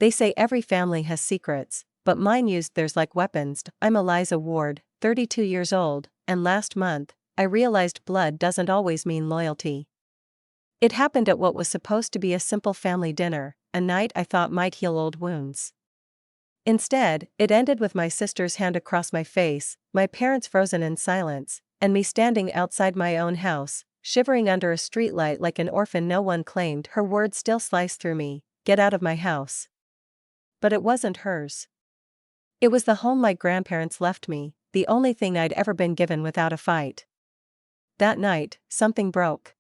They say every family has secrets, but mine used theirs like weapons. I'm Eliza Ward, 32 years old, and last month, I realized blood doesn't always mean loyalty. It happened at what was supposed to be a simple family dinner, a night I thought might heal old wounds. Instead, it ended with my sister's hand across my face, my parents frozen in silence, and me standing outside my own house, shivering under a streetlight like an orphan no one claimed. Her words still slice through me, "Get out of my house." But it wasn't hers. It was the home my grandparents left me, the only thing I'd ever been given without a fight. That night, something broke.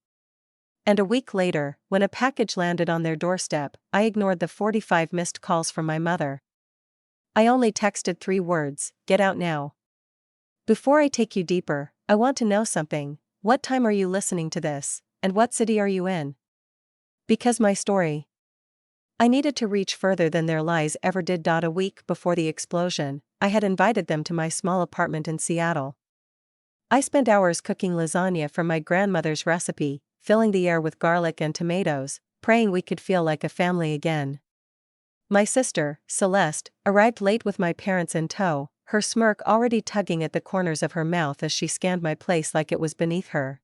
And a week later, when a package landed on their doorstep, I ignored the 45 missed calls from my mother. I only texted 3 words, "Get out now." Before I take you deeper, I want to know something. What time are you listening to this, and what city are you in? Because my story, I needed to reach further than their lies ever did. A week before the explosion, I had invited them to my small apartment in Seattle. I spent hours cooking lasagna from my grandmother's recipe, filling the air with garlic and tomatoes, praying we could feel like a family again. My sister, Celeste, arrived late with my parents in tow, her smirk already tugging at the corners of her mouth as she scanned my place like it was beneath her.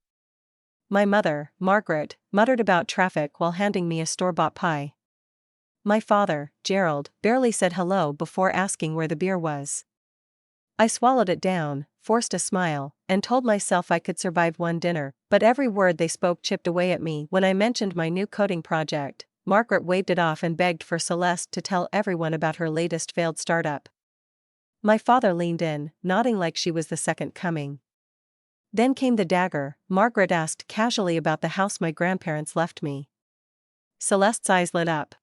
My mother, Margaret, muttered about traffic while handing me a store-bought pie. My father, Gerald, barely said hello before asking where the beer was. I swallowed it down, forced a smile, and told myself I could survive one dinner, but every word they spoke chipped away at me. When I mentioned my new coding project, Margaret waved it off and begged for Celeste to tell everyone about her latest failed startup. My father leaned in, nodding like she was the second coming. Then came the dagger. Margaret asked casually about the house my grandparents left me. Celeste's eyes lit up.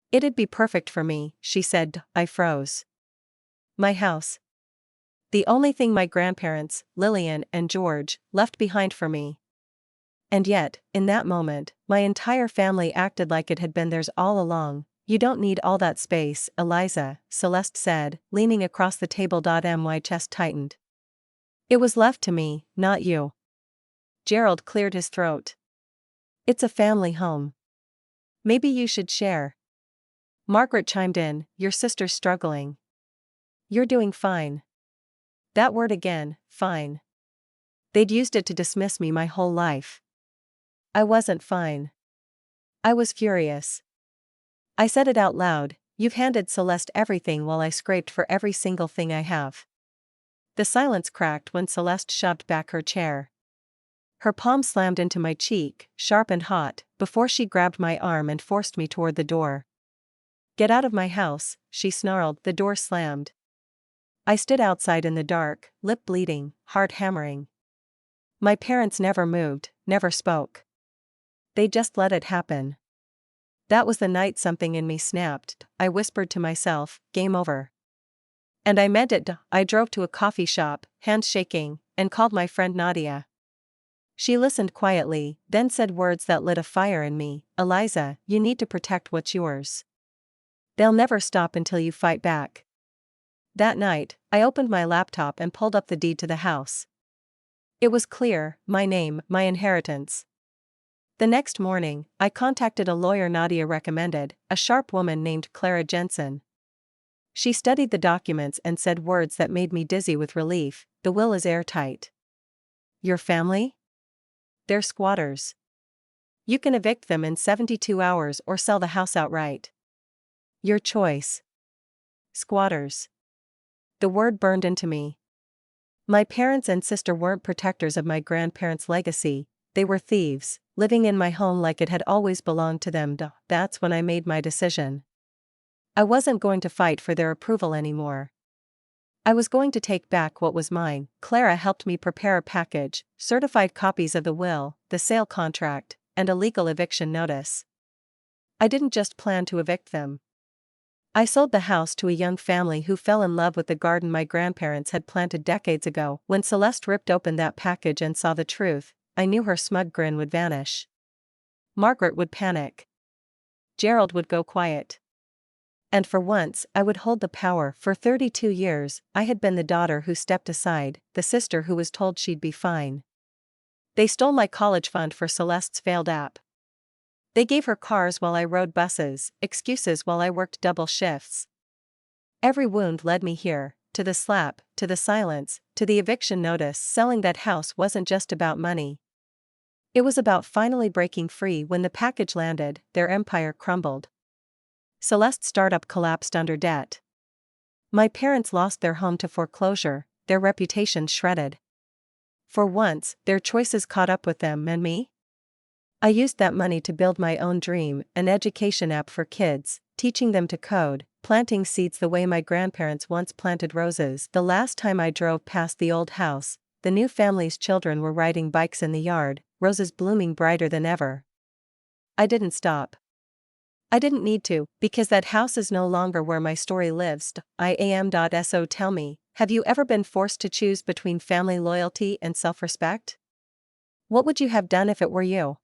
"It'd be perfect for me," she said. I froze. My house. The only thing my grandparents, Lillian and George, left behind for me. And yet, in that moment, my entire family acted like it had been theirs all along. "You don't need all that space, Eliza," Celeste said, leaning across the table. My chest tightened. "It was left to me, not you." Gerald cleared his throat. "It's a family home. Maybe you should share." Margaret chimed in, "Your sister's struggling." "You're doing fine." That word again, fine. They'd used it to dismiss me my whole life. I wasn't fine. I was furious. I said it out loud, "You've handed Celeste everything while I scraped for every single thing I have." The silence cracked when Celeste shoved back her chair. Her palm slammed into my cheek, sharp and hot, before she grabbed my arm and forced me toward the door. "Get out of my house," she snarled. The door slammed. I stood outside in the dark, lip bleeding, heart hammering. My parents never moved, never spoke. They just let it happen. That was the night something in me snapped. I whispered to myself, "Game over." And I meant it. I drove to a coffee shop, hands shaking, and called my friend Nadia. She listened quietly, then said words that lit a fire in me. "Eliza, you need to protect what's yours. They'll never stop until you fight back." That night, I opened my laptop and pulled up the deed to the house. It was clear, my name, my inheritance. The next morning, I contacted a lawyer Nadia recommended, a sharp woman named Clara Jensen. She studied the documents and said words that made me dizzy with relief. "The will is airtight." "Your family?" "They're squatters. You can evict them in 72 hours or sell the house outright. Your choice." Squatters. The word burned into me. My parents and sister weren't protectors of my grandparents' legacy, they were thieves, living in my home like it had always belonged to them. That's when I made my decision. I wasn't going to fight for their approval anymore. I was going to take back what was mine. Clara helped me prepare a package, certified copies of the will, the sale contract, and a legal eviction notice. I didn't just plan to evict them. I sold the house to a young family who fell in love with the garden my grandparents had planted decades ago. When Celeste ripped open that package and saw the truth, I knew her smug grin would vanish. Margaret would panic. Gerald would go quiet. And for once, I would hold the power. For 32 years, I had been the daughter who stepped aside, the sister who was told she'd be fine. They stole my college fund for Celeste's failed app. They gave her cars while I rode buses, excuses while I worked double shifts. Every wound led me here, to the slap, to the silence, to the eviction notice. Selling that house wasn't just about money. It was about finally breaking free. When the package landed, their empire crumbled. Celeste's startup collapsed under debt. My parents lost their home to foreclosure, their reputation shredded. For once, their choices caught up with them and me. I used that money to build my own dream, an education app for kids, teaching them to code, planting seeds the way my grandparents once planted roses. The last time I drove past the old house, the new family's children were riding bikes in the yard, roses blooming brighter than ever. I didn't stop. I didn't need to, because that house is no longer where my story lives. IAM.so. Tell me, have you ever been forced to choose between family loyalty and self-respect? What would you have done if it were you?